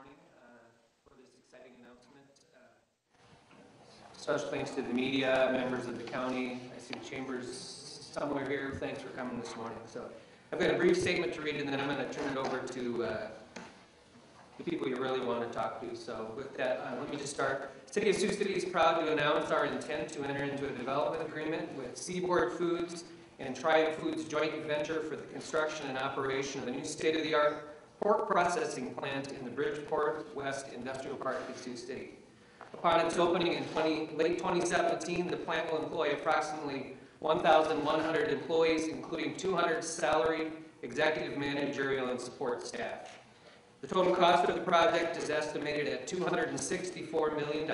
morning for this exciting announcement. Special thanks to the media, members of the county. I see the chambers somewhere here. Thanks for coming this morning. So I've got a brief statement to read, and then I'm going to turn it over to the people you really want to talk to. So with that, let me just start. City of Sioux City is proud to announce our intent to enter into a development agreement with Seaboard Foods and Triumph Foods joint venture for the construction and operation of a new state-of-the-art pork processing plant in the Bridgeport West Industrial Park in Sioux City. Upon its opening in late 2017, the plant will employ approximately 1,100 employees, including 200 salaried, executive, managerial, and support staff. The total cost of the project is estimated at $264 million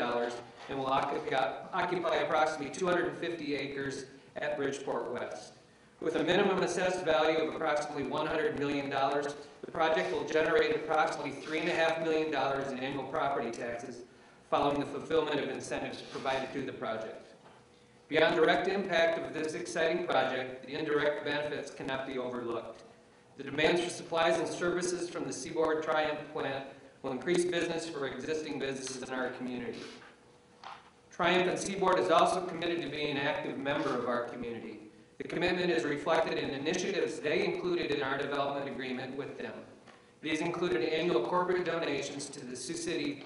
and will occupy approximately 250 acres at Bridgeport West. With a minimum assessed value of approximately $100 million, the project will generate approximately $3.5 million in annual property taxes following the fulfillment of incentives provided through the project. Beyond direct impact of this exciting project, the indirect benefits cannot be overlooked. The demands for supplies and services from the Seaboard Triumph plant will increase business for existing businesses in our community. Triumph and Seaboard is also committed to being an active member of our community. The commitment is reflected in initiatives they included in our development agreement with them. These included annual corporate donations to the Sioux City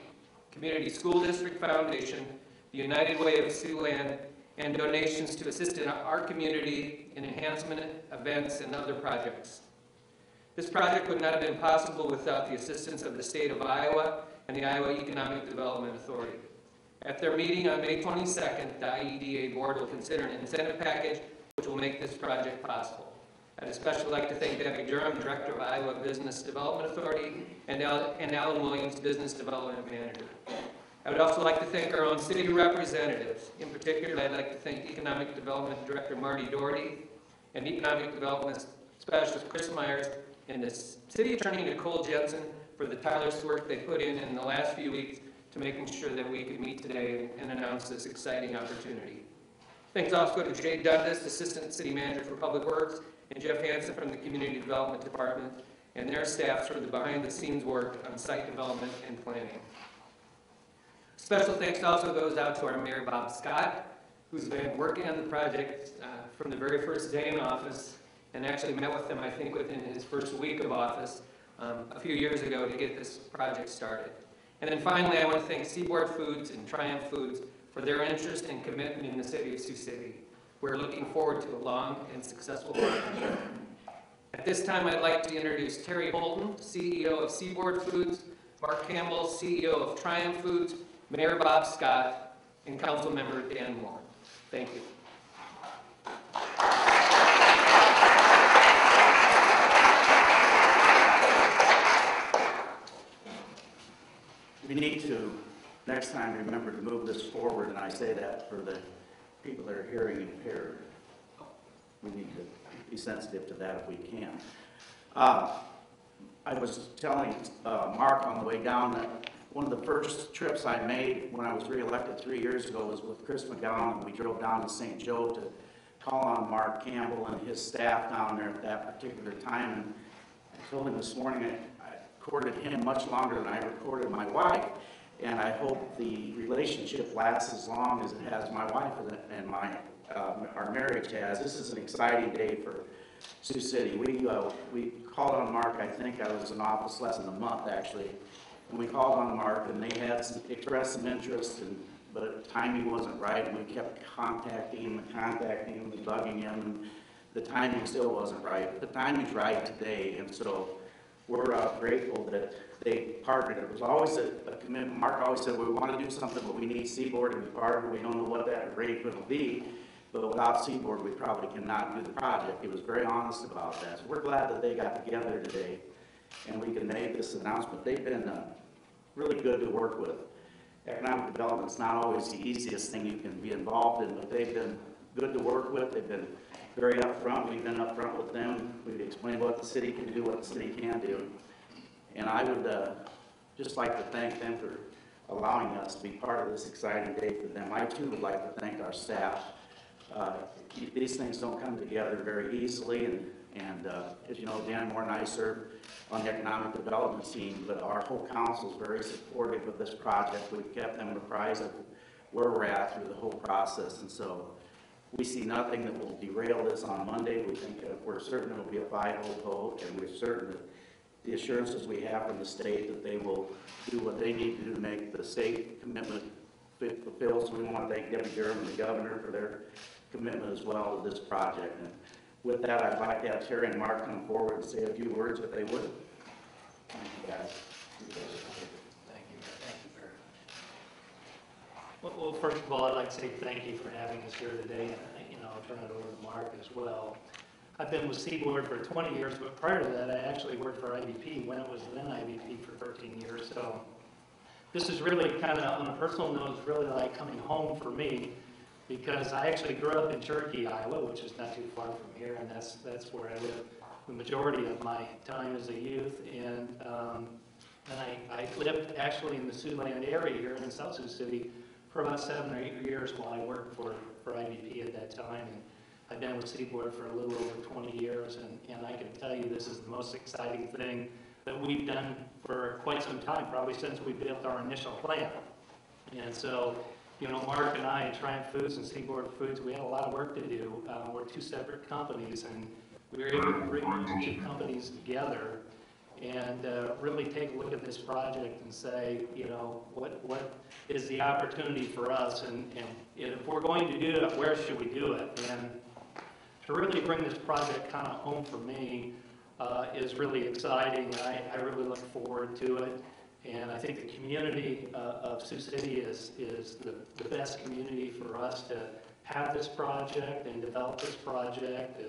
Community School District Foundation, the United Way of Siouxland, and donations to assist in our community in enhancement events and other projects. This project would not have been possible without the assistance of the state of Iowa and the Iowa Economic Development Authority. At their meeting on May 22nd, the IEDA board will consider an incentive package which will make this project possible. I'd especially like to thank Debbie Durham, Director of Iowa Business Development Authority, and Alan Williams, Business Development Manager. I would also like to thank our own city representatives. In particular, I'd like to thank Economic Development Director Marty Doherty and Economic Development Specialist Chris Myers and the City Attorney Nicole Jensen for the tireless work they put in the last few weeks to making sure that we could meet today and announce this exciting opportunity. Thanks also to Jay Dundas, Assistant City Manager for Public Works, and Jeff Hansen from the Community Development Department, and their staffs for the behind-the-scenes work on site development and planning. Special thanks also goes out to our Mayor, Bob Scott, who's been working on the project from the very first day in office, and actually met with them, I think, within his first week of office a few years ago to get this project started. And then finally, I want to thank Seaboard Foods and Triumph Foods for their interest and commitment in the city of Sioux City. We're looking forward to a long and successful partnership. At this time, I'd like to introduce Terry Holton, CEO of Seaboard Foods, Mark Campbell, CEO of Triumph Foods, Mayor Bob Scott, and Councilmember Dan Moore. Thank you. We need to, next time, remember to move this forward, and I say that for the people that are hearing impaired. We need to be sensitive to that if we can. I was telling Mark on the way down that one of the first trips I made when I was reelected 3 years ago was with Chris McGowan, and we drove down to St. Joe to call on Mark Campbell and his staff down there at that particular time. And I told him this morning I courted him much longer than I courted my wife, and I hope the relationship lasts as long as it has my wife and our marriage has. This is an exciting day for Sioux City. We called on Mark, I think I was in office less than a month actually, and we called on Mark, and they had expressed some interest, but timing wasn't right, and we kept contacting him and bugging him, and the timing still wasn't right. But the timing's right today, and so we're grateful that they partnered. It was always a commitment. Mark always said, we want to do something, but we need Seaboard to be part of it. We don't know what that arrangement will be, but without Seaboard, we probably cannot do the project. He was very honest about that. So we're glad that they got together today, and we can make this announcement. They've been really good to work with. Economic development's not always the easiest thing you can be involved in, but they've been good to work with. They've been very upfront. We've been upfront with them. We've explained what the city can do, what the city can do. And I would just like to thank them for allowing us to be part of this exciting day for them. I too would like to thank our staff. These things don't come together very easily, And as you know, Dan Moore and I serve on the economic development team, but our whole council is very supportive of this project. We've kept them apprised of where we're at through the whole process, and so we see nothing that will derail this on Monday. We think we're certain it will be a 5-0 vote, and we're certain that the assurances we have from the state that they will do what they need to do to make the state commitment fulfilled. So we want to thank Debbie Durham and the governor for their commitment as well to this project. And with that, I'd like to have Terry and Mark come forward and say a few words if they would. Thank you, guys. Thank you very much. Well, first of all, I'd like to say thank you for having us here today, and I'll turn it over to Mark as well. I've been with Seaboard for 20 years, but prior to that, I actually worked for IBP when it was then IBP for 13 years. So this is really kind of, on a personal note, it's really like coming home for me, because I actually grew up in Cherokee, Iowa, which is not too far from here, and that's where I lived the majority of my time as a youth. And I lived actually in the Siouxland area here in South Sioux City for about 7 or 8 years while I worked for IBP at that time. And I've been with Seaboard for a little over 20 years, and I can tell you this is the most exciting thing that we've done for quite some time, probably since we built our initial plan. And so, Mark and I at Triumph Foods and Seaboard Foods, we had a lot of work to do. We're two separate companies, and we were able to bring these two companies together and really take a look at this project and say, what is the opportunity for us, and if we're going to do it, where should we do it? And to really bring this project kind of home for me is really exciting. I really look forward to it. And I think the community of Sioux City is the best community for us to have this project and develop this project.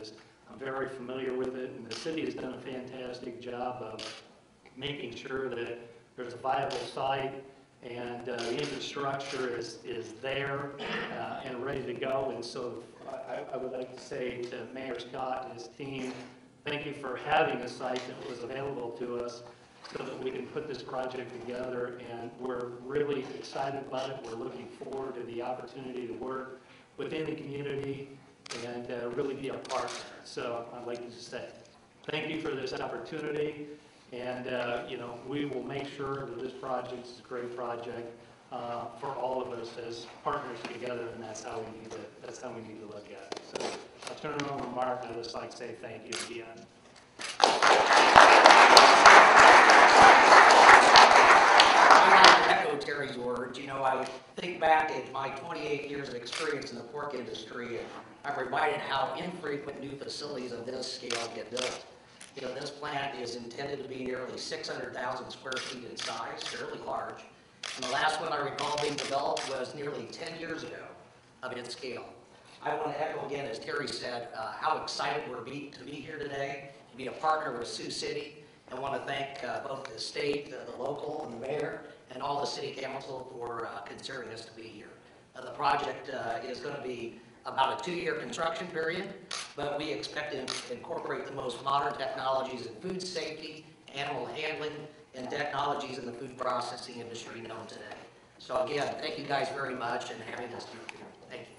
I'm very familiar with it, and the city has done a fantastic job of making sure that there's a viable site and the infrastructure is there and ready to go. And so I would like to say to Mayor Scott and his team, thank you for having a site that was available to us so that we can put this project together, and we're really excited about it. We're looking forward to the opportunity to work within the community and really be a partner. So I'd like to say thank you for this opportunity, and we will make sure that this project is a great project for all of us as partners together, and that's how we need to look at it. So I'll turn it over to Mark. I'd just like to say thank you again. Echo Terry's words. I think back at my 28 years of experience in the pork industry, and I'm reminded how infrequent new facilities of this scale get built. This plant is intended to be nearly 600,000 square feet in size, fairly large. And the last one I recall being developed was nearly 10 years ago of its scale. I want to echo again, as Terry said, how excited we're to be here today, to be a partner with Sioux City. I want to thank both the state, the local, and the mayor, and all the city council for considering us to be here. The project is going to be about a 2-year construction period, but we expect to incorporate the most modern technologies in food safety, animal handling, and technologies in the food processing industry known today. So again, thank you guys very much and having us here. Thank you.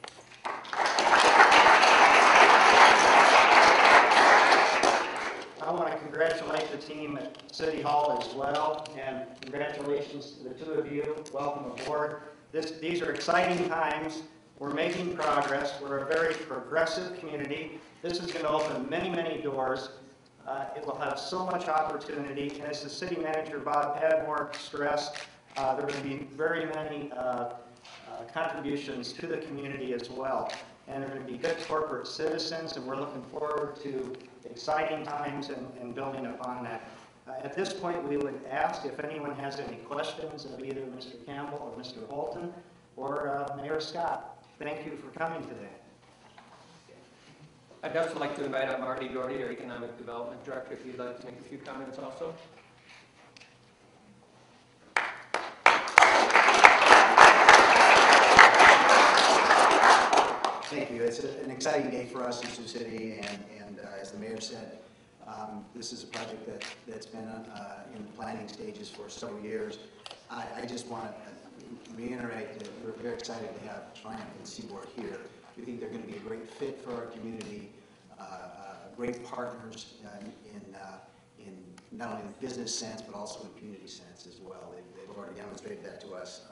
I want to congratulate the team at City Hall as well, and congratulations to the two of you. Welcome aboard. These are exciting times. We're making progress. We're a very progressive community. This is going to open many, many doors. It will have so much opportunity. And as the city manager, Bob Padmore, stressed, there are going to be very many contributions to the community as well. And they're going to be good corporate citizens, and we're looking forward to exciting times and building upon that. At this point, we would ask if anyone has any questions of either Mr. Campbell or Mr. Holton or Mayor Scott. Thank you for coming today. I'd also like to invite up Marty Doherty, our Economic Development Director, if you'd like to make a few comments also. Thank you. It's an exciting day for us in Sioux City, and as the mayor said, this is a project that's been in the planning stages for several years. I just want to reiterate that we're very excited to have Triumph and Seaboard here. We think they're going to be a great fit for our community, great partners in not only the business sense, but also the community sense as well. They've already demonstrated that to us.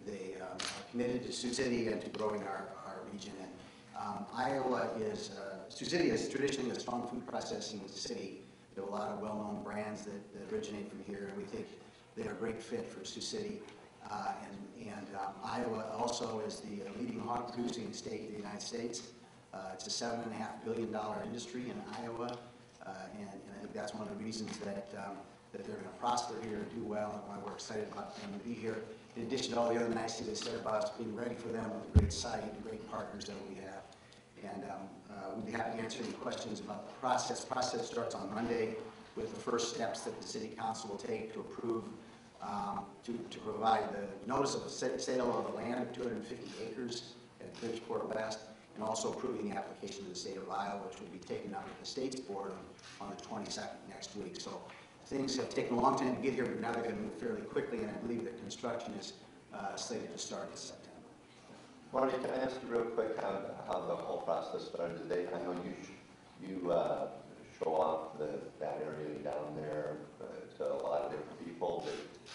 They are committed to Sioux City and to growing our region. And Iowa is, Sioux City is traditionally a strong food processing city. There are a lot of well-known brands that originate from here, and we think they're a great fit for Sioux City. Iowa also is the leading hog producing state in the United States. It's a $7.5 billion industry in Iowa, and I think that's one of the reasons that they're going to prosper here and do well, and why we're excited about them to be here. In addition to all the other nice things they said about us being ready for them with a great site and great partners that we have. And we'd be happy to answer any questions about the process. The process starts on Monday with the first steps that the City Council will take to approve, to provide the notice of a sale of the land of 250 acres at Bridgeport West, and also approving the application to the state of Iowa, which will be taken up at the state's board on the 22nd next week. So things have taken a long time to get here, but now they're going to move fairly quickly, and I believe that construction is slated to start in September. Marty, can I ask you real quick how the whole process started today? I know you show off that area down there to a lot of different people.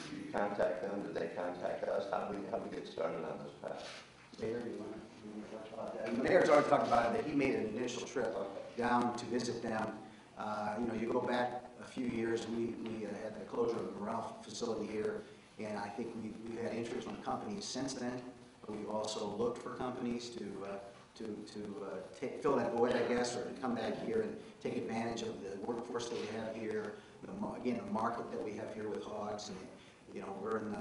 Did you contact them? Did they contact us? How do we get started on this path? Mayor, do you want to talk about that? The mayor's already talked about it, that he made an initial trip down to visit them. You go back a few years, we had the closure of the Morale facility here, and I think we've had interest from companies since then. But we've also looked for companies to fill that void, I guess, or to come back here and take advantage of the workforce that we have here. The market that we have here with hogs, and we're in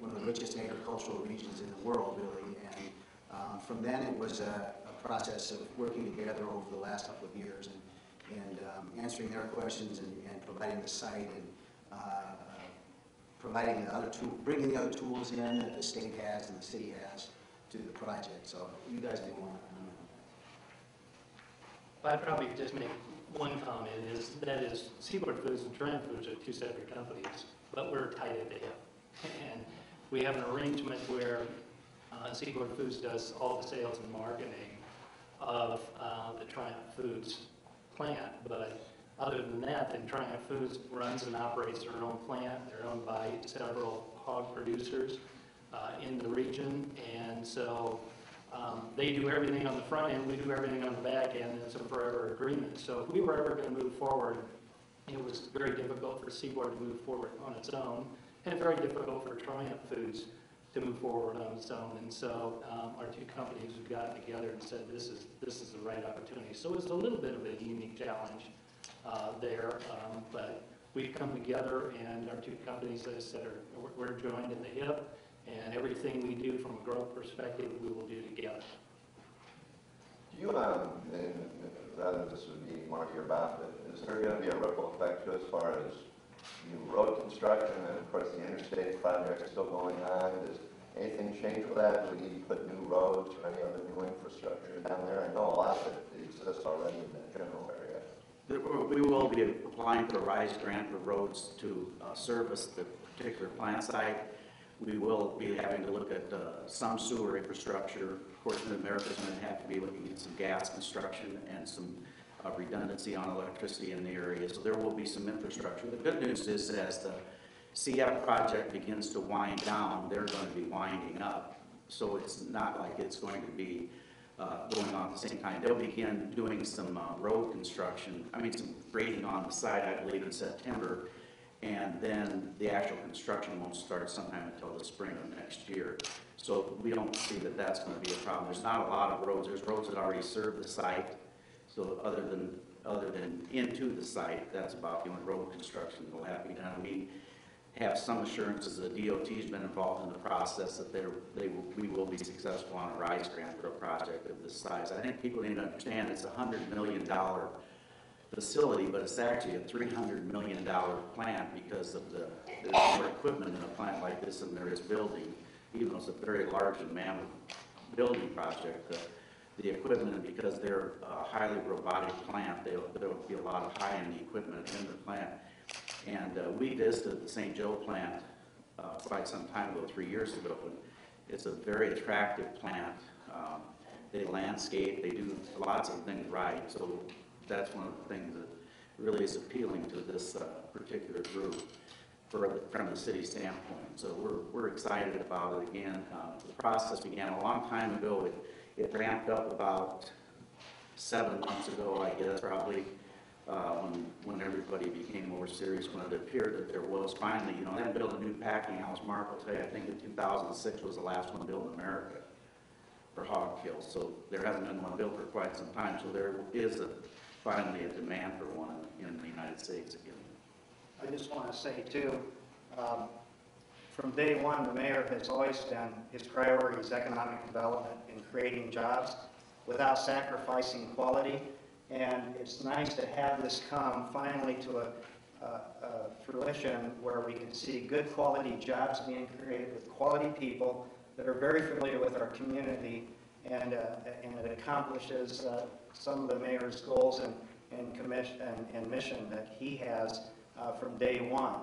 one of the richest agricultural regions in the world, really. And from then, it was a process of working together over the last couple of years and answering their questions and providing the site and providing the other bringing the other tools in that the state has and the city has to the project. So you guys may want to comment on that. I'd probably just make one comment, that is Seaboard Foods and Trend Foods are two separate companies, but we're tied at the hip. And we have an arrangement where Seaboard Foods does all the sales and marketing of the Triumph Foods plant, but other than that, then Triumph Foods runs and operates their own plant. They're owned by several hog producers in the region, and so they do everything on the front end, we do everything on the back end, and it's a forever agreement. So if we were ever going to move forward, it was very difficult for Seaboard to move forward on its own, and very difficult for Triumph Foods to move forward on its own. And so our two companies have gotten together and said this is the right opportunity. So it's a little bit of a unique challenge there, but we've come together, and our two companies, as I said, we're joined at the hip, and everything we do from a growth perspective, we will do together. Do you, and rather this would be Marty or Bob, but is there going to be a ripple effect to as far as new road construction, and of course the interstate project is still going on? Does anything change with that? Do we need to put new roads or any other new infrastructure down there? I know a lot of it exists already in that general area. We will be applying for a RISE grant for roads to service the particular plant site. We will be having to look at some sewer infrastructure. Of course, Mid-America's going to have to be looking at some gas construction and some redundancy on electricity in the area. So there will be some infrastructure. The good news is that as the CF project begins to wind down, they're going to be winding up. So it's not like it's going to be going on at the same time. They'll begin doing some road construction, some grading on the site, I believe, in September. And then the actual construction won't start sometime until the spring of next year. So we don't see that that's going to be a problem. There's not a lot of roads. There's roads that already serve the site. So other than into the site, that's about the only road construction that will have to be done. We have some assurances that the DOT's been involved in the process that we will be successful on a RISE grant for a project of this size. I think people need to understand it's a $100 million facility, but it's actually a $300 million plant because of there's more equipment in a plant like this than there is building. Even though it's a very large and mammoth building project, the equipment, because they're a highly robotic plant, there will be a lot of high-end equipment in the plant. And we visited the St. Joe plant quite some time ago, 3 years ago. And it's a very attractive plant. They landscape, they do lots of things right. So that's one of the things that really is appealing to this particular group from the city standpoint. So we're excited about it again. The process began a long time ago. It ramped up about 7 months ago, I guess, probably, when everybody became more serious, when it appeared that there was finally, you know, they had built a new packing house. Mark will tell you, I think in 2006 was the last one built in America for hog kills. So there hasn't been one built for quite some time. So there is finally a demand for one in the United States again. I just want to say too, from day one, the mayor has always been, his priority is economic development and creating jobs without sacrificing quality. And it's nice to have this come finally to a fruition where we can see good quality jobs being created with quality people that are very familiar with our community, and it accomplishes some of the mayor's goals and mission that he has from day one.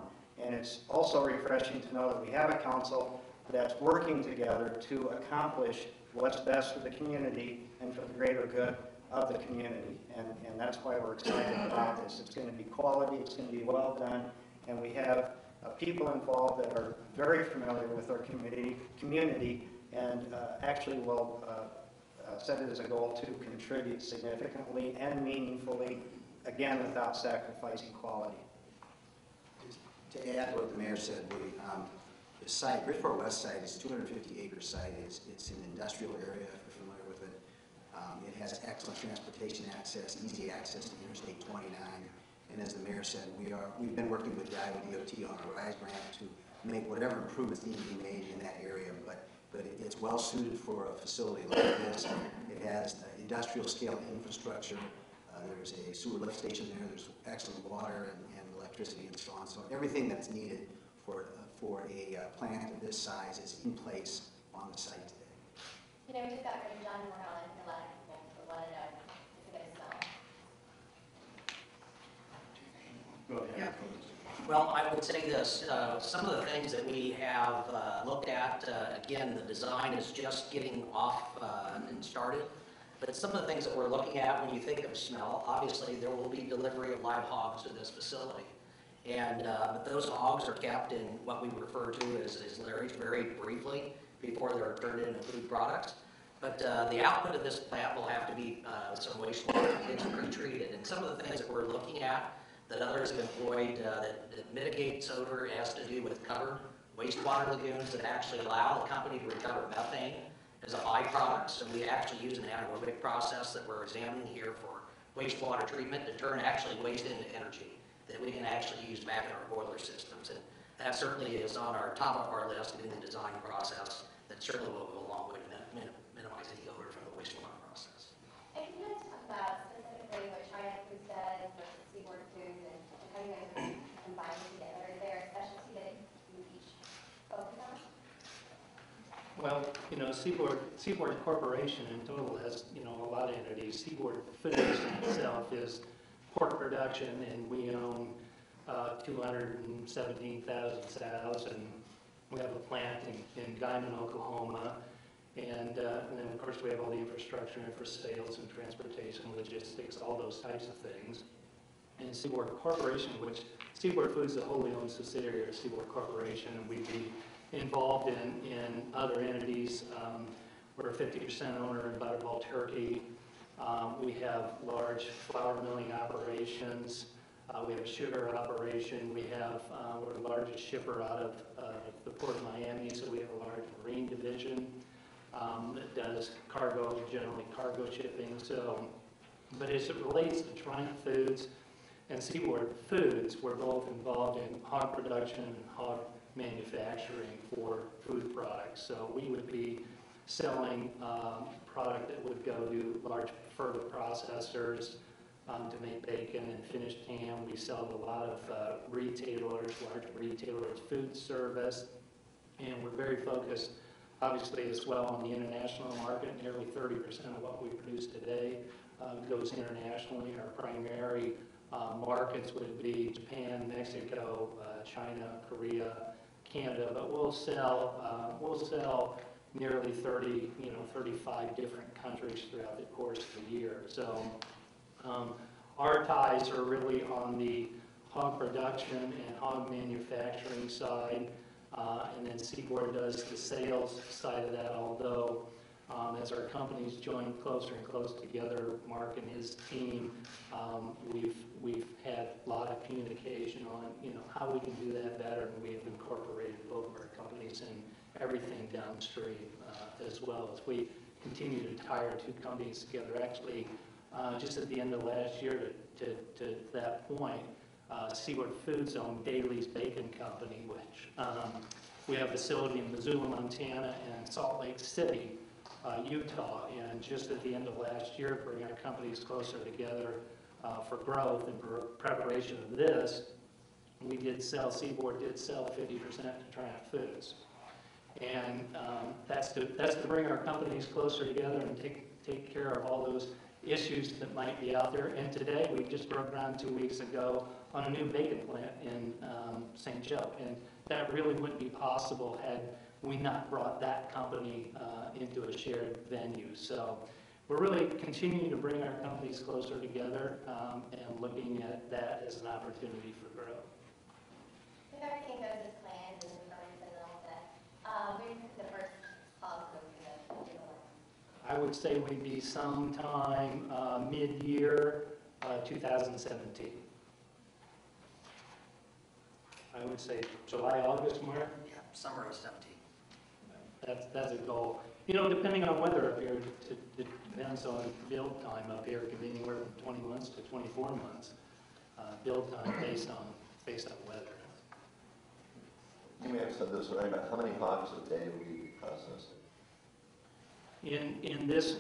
And it's also refreshing to know that we have a council that's working together to accomplish what's best for the community and for the greater good of the community. And that's why we're excited about this. It's going to be quality, it's going to be well done, and we have people involved that are very familiar with our community and actually will set it as a goal to contribute significantly and meaningfully, again, without sacrificing quality. To add to what the mayor said, the site, Bridgeport West site is a 250-acre site. It's an industrial area, if you're familiar with it. It has excellent transportation access, easy access to Interstate 29. And as the mayor said, we've been working with the Iowa DOT on a RISE grant to make whatever improvements need to be made in that area. But it's well suited for a facility like this. It has industrial scale infrastructure. There's a sewer lift station there. There's excellent water and electricity and so on. So everything that's needed for a plant of this size is in place on the site today. You know, we just got rid of John Morales and a lot of people want to know if it's going to sell. Go ahead. Yeah. Well, I would say this, some of the things that we have looked at, again, the design is just getting off and started, but some of the things that we're looking at when you think of smell, obviously there will be delivery of live hogs to this facility. And but those hogs are kept in what we refer to as Larry's very briefly before they're turned into food products. But the output of this plant will have to be some wastewater. It's pre-treated. And some of the things that we're looking at that others have employed that mitigates odor has to do with covered wastewater lagoons that actually allow the company to recover methane as a byproduct. So we actually use an anaerobic process that we're examining here for wastewater treatment to turn actually waste into energy that we can actually use back in our boiler systems. And that certainly is on our top of our list in the design process. That certainly will go a long way to minimize any odor from the wastewater process. And can you guys talk about specifically what China Foods does versus Seaboard Foods and how you guys are combining together? Is there a specialty that you each focus on? Well, you know, Seaboard Corporation in total has, you know, a lot of entities. Seaboard Foods itself is pork production, and we own 217,000 sows, and we have a plant in Guyman, Oklahoma, and then of course we have all the infrastructure for sales and transportation, logistics, all those types of things. And Seaboard Corporation, which Seaboard Foods is a wholly owned subsidiary of Seaboard Corporation, and we'd be involved in other entities. We're a 50% owner in Butterball Turkey. We have large flour milling operations. We have a sugar operation. We're the largest shipper out of the Port of Miami, so we have a large marine division that does cargo, generally cargo shipping. So, but as it relates to Triumph Foods and Seaboard Foods, we're both involved in hog production and hog manufacturing for food products. So we would be selling product that would go to large further processors to make bacon and finished ham. We sell to a lot of retailers, large retailers, food service, and we're very focused, obviously, as well on the international market. Nearly 30% of what we produce today goes internationally. Our primary markets would be Japan, Mexico, China, Korea, Canada, but we'll sell nearly 35 different countries throughout the course of the year. So Our ties are really on the hog production and hog manufacturing side, and then Seaboard does the sales side of that, although as our companies join closer and closer together, Mark and his team, we've had a lot of communication on, how we can do that better, and we have incorporated both of our companies in everything downstream, as well as we continue to tie our two companies together. Actually, just at the end of last year to that point, Seaboard Foods owned Daly's Bacon Company, which we have a facility in Missoula, Montana, and Salt Lake City, Utah. And just at the end of last year, bringing our companies closer together for growth and for preparation of this, Seaboard did sell 50% to Triumph Foods. And that's to bring our companies closer together and take care of all those issues that might be out there. And today, we just broke ground 2 weeks ago on a new bacon plant in St. Joe. And that really wouldn't be possible had we not brought that company into a shared venue. So we're really continuing to bring our companies closer together and looking at that as an opportunity for growth. If everything goes as planned and the permits and all that, when's the first hog going to be I would say we'd be sometime mid-year 2017. I would say July, August, Mark. Yeah, summer of 17. That's a goal. Depending on weather up here, it depends on build time up here. It can be anywhere from 20 months to 24 months build time based on weather. You may have said this already, but how many hogs a day will you be processing? In this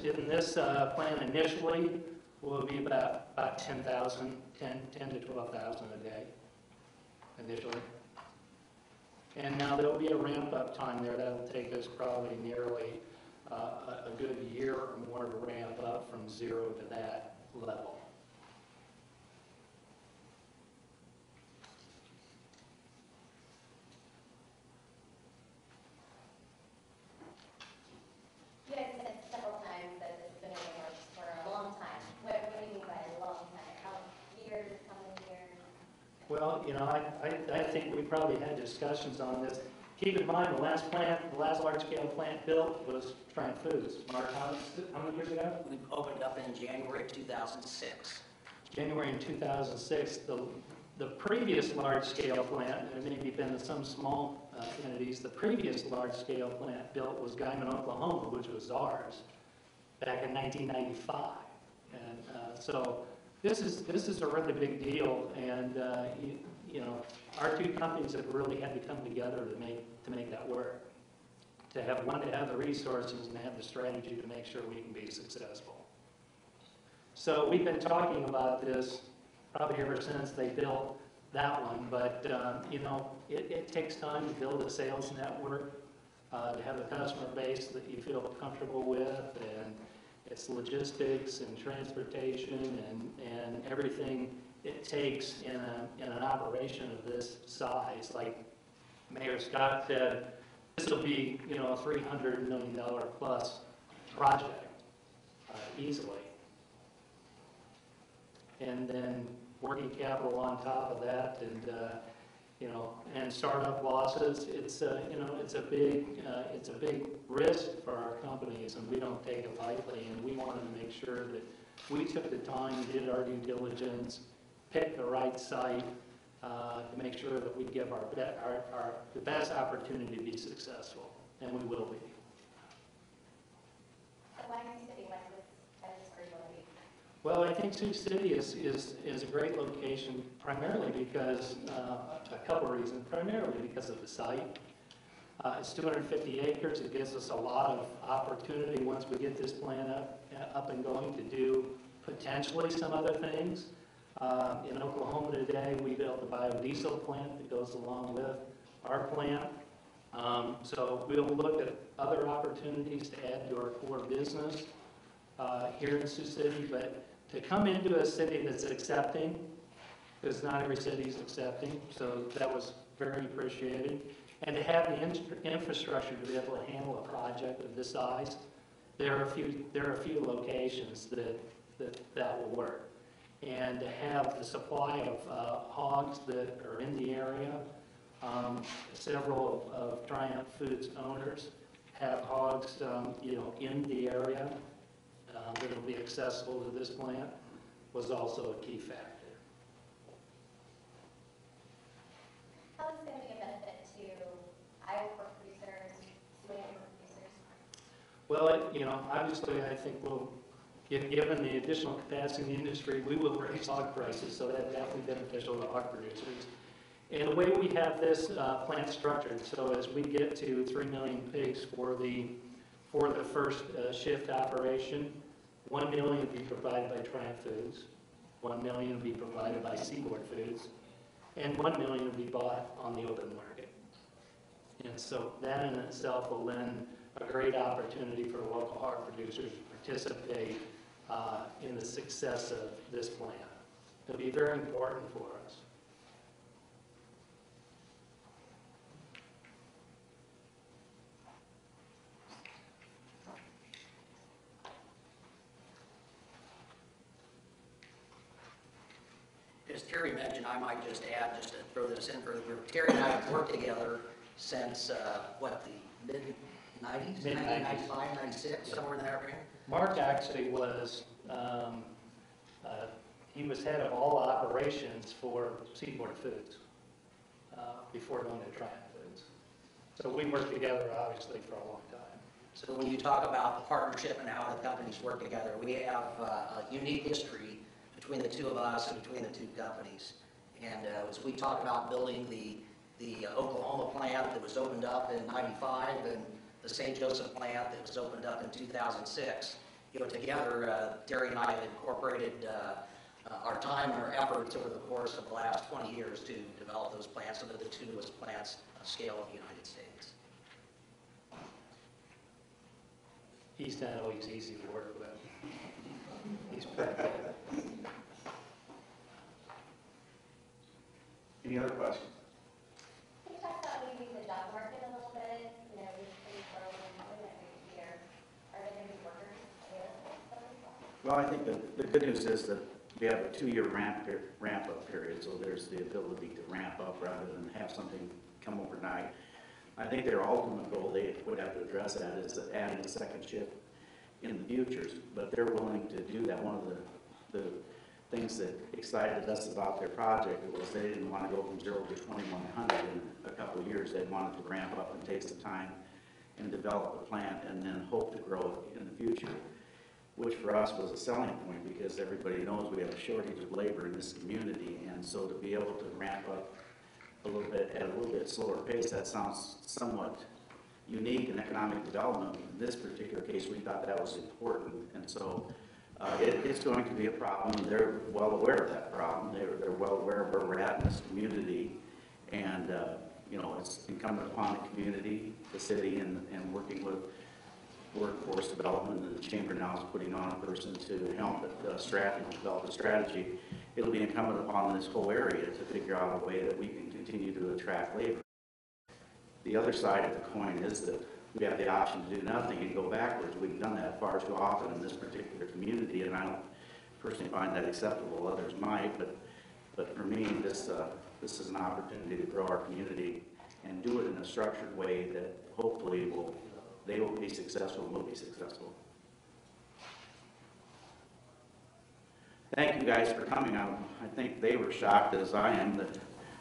plan initially will be about 10,000, 10 to 12,000 a day initially. And now there'll be a ramp-up time there. That'll take us probably nearly a good year or more to ramp up from 0 to that level. You guys said several times that this has been in the works for a long time. What do you mean by a long time? How years, how many years? Well, I think we probably had discussions on this. Keep in mind, the last large-scale plant built was Triumph Foods. Mark, how many years ago? We opened up in January of 2006. January in 2006. The previous large-scale plant, there may have been some small entities, the previous large-scale plant built was Guyman, Oklahoma, which was ours, back in 1995. And so this is a really big deal, and our two companies have really had to come together to make that work. To have the resources and have the strategy to make sure we can be successful. So we've been talking about this probably ever since they built that one, but it takes time to build a sales network, to have a customer base that you feel comfortable with, and it's logistics and transportation and everything it takes in an operation of this size. Like Mayor Scott said, this will be a $300 million plus project easily. And then working capital on top of that, and startup losses. It's a big risk for our companies, and we don't take it lightly. And we wanted to make sure that we took the time, did our due diligence, picked the right site to make sure that we give the best opportunity to be successful, and we will be. So why are you sitting like this? That is where you want to be. Well, I think Sioux City is a great location, primarily because, a couple of reasons, primarily because of the site. It's 250 acres. It gives us a lot of opportunity once we get this plant up and going to do potentially some other things. In Oklahoma today, we built a biodiesel plant that goes along with our plant. So we'll look at other opportunities to add to our core business here in Sioux City, but to come into a city that's accepting, because not every city is accepting, so that was very appreciated. And to have the infrastructure to be able to handle a project of this size, there are a few locations that will work. and to have the supply of hogs that are in the area. Several of Triumph Foods owners have hogs, in the area that will be accessible to this plant, was also a key factor. How is it going to be a benefit to Iowa pork producers, Sweden pork producers? Well, obviously, I think given the additional capacity in the industry, we will raise hog prices, so that's definitely beneficial to hog producers. And the way we have this plant structured, so as we get to 3 million pigs for the first shift operation, 1 million will be provided by Triumph Foods, 1 million will be provided by Seaboard Foods, and 1 million will be bought on the open market. And so that in itself will lend a great opportunity for local hog producers to participate in the success of this plant. It'll be very important for us. As Terry mentioned, I might just add, just to throw this in for the group, Terry and I have worked together since, the mid-90s? Mid-90s. 95, 96, somewhere in that range. Mark actually was, he was head of all operations for Seaboard Foods before going to Triumph Foods. So we worked together, obviously, for a long time. So when you talk about the partnership and how the companies work together, we have a unique history between the two of us and between the two companies. And as we talk about building the Oklahoma plant that was opened up in 95 and the St. Joseph plant that was opened up in 2006, together, Terry and I have incorporated our time and our efforts over the course of the last 20 years to develop those plants so that the two newest plants of scale of the United States. He's not always easy to work with. He's pretty good. Any other questions? Can you talk about maybe the job market a little bit? We've been growing every year. Are there going to be workers available? Well, I think the good news is that we have a 2-year ramp-up period, so there's the ability to ramp up rather than have something come overnight. I think their ultimate goal they would have to address that is adding a second shift in the futures, but they're willing to do that. One of the things that excited us about their project was they didn't want to go from 0 to 2,100 in a couple of years. They wanted to ramp up and take some time and develop a plant and then hope to grow in the future, which for us was a selling point because everybody knows we have a shortage of labor in this community, and so to be able to ramp up a little bit at a little bit slower pace, that sounds somewhat unique in economic development. In this particular case, we thought that was important, and so it's going to be a problem. They're well aware of that problem. They're well aware of where we're at in this community, and it's incumbent upon the community, the city, and working with workforce development, and the chamber now is putting on a person to help develop a strategy. It'll be incumbent upon this whole area to figure out a way that we can continue to attract labor. The other side of the coin is that we have the option to do nothing and go backwards. We've done that far too often in this particular community, and I don't personally find that acceptable. Others might, but for me, this is an opportunity to grow our community and do it in a structured way that hopefully they will be successful and we'll be successful. Thank you guys for coming out. I think they were shocked as I am that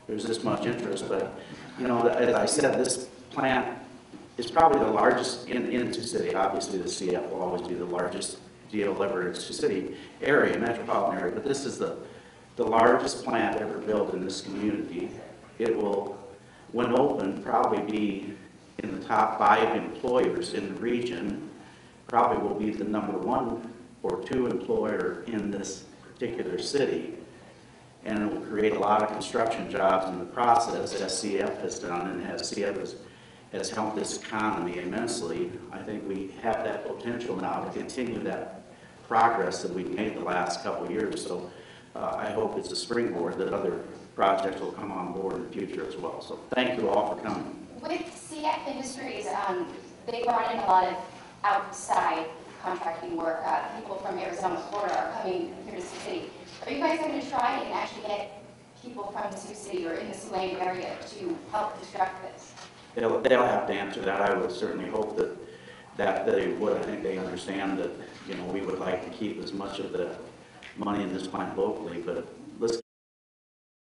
there's this much interest, but as I said, this plant is probably the largest in Sioux City. Obviously the CF will always be the largest deal ever in Sioux City area, metropolitan area, but this is the largest plant ever built in this community. It will, when open, probably be in the top 5 employers in the region, probably will be the #1 or 2 employer in this particular city, and it will create a lot of construction jobs in the process, as CF has done, and as CF has helped this economy immensely. I think we have that potential now to continue that progress that we've made the last couple of years, so I hope it's a springboard that other projects will come on board in the future as well. So thank you all for coming. With CF Industries, they brought in a lot of outside contracting work. People from Arizona, Florida are coming here to Sioux City. Are you guys going to try and actually get people from the Sioux City or in the Sioux area to help construct this? They'll have to answer that. I would certainly hope that they would. I think they understand that, you know, we would like to keep as much of the money in this plant locally, but let's,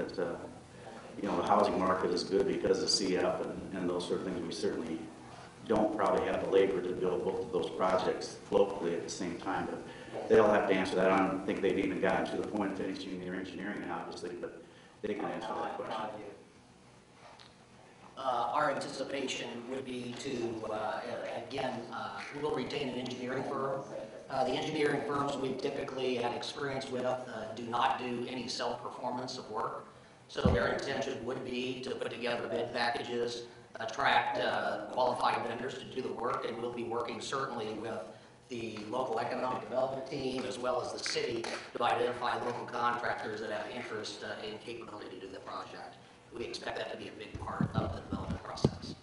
you know, the housing market is good because of CF and those sort of things. We certainly don't probably have the labor to build both of those projects locally at the same time, but they'll have to answer that. I don't think they've even gotten to the point of finishing their engineering, obviously, but they can answer that question. Our anticipation would be to, again, we'll retain an engineering firm. The engineering firms we've typically had experience with do not do any self-performance of work. So their intention would be to put together bid packages, attract qualified vendors to do the work, and we'll be working certainly with the local economic development team as well as the city to identify local contractors that have interest and capability to do the project. We expect that to be a big part of the development process.